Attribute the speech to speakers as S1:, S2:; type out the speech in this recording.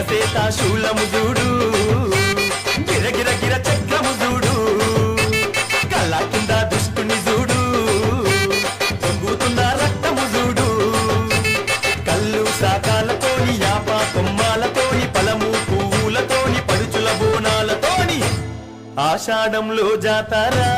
S1: శూలము చూడు గిరగిర గిర చక్రము చూడు కళ్ళ కింద దుష్టుని చూడు పొంగుతున్న రక్తము చూడు కళ్ళు సాకాలతోని యాప కొమ్మాలతోని పలము పువ్వులతోని పడుచుల బోనాలతోని ఆషాఢంలో జాతరా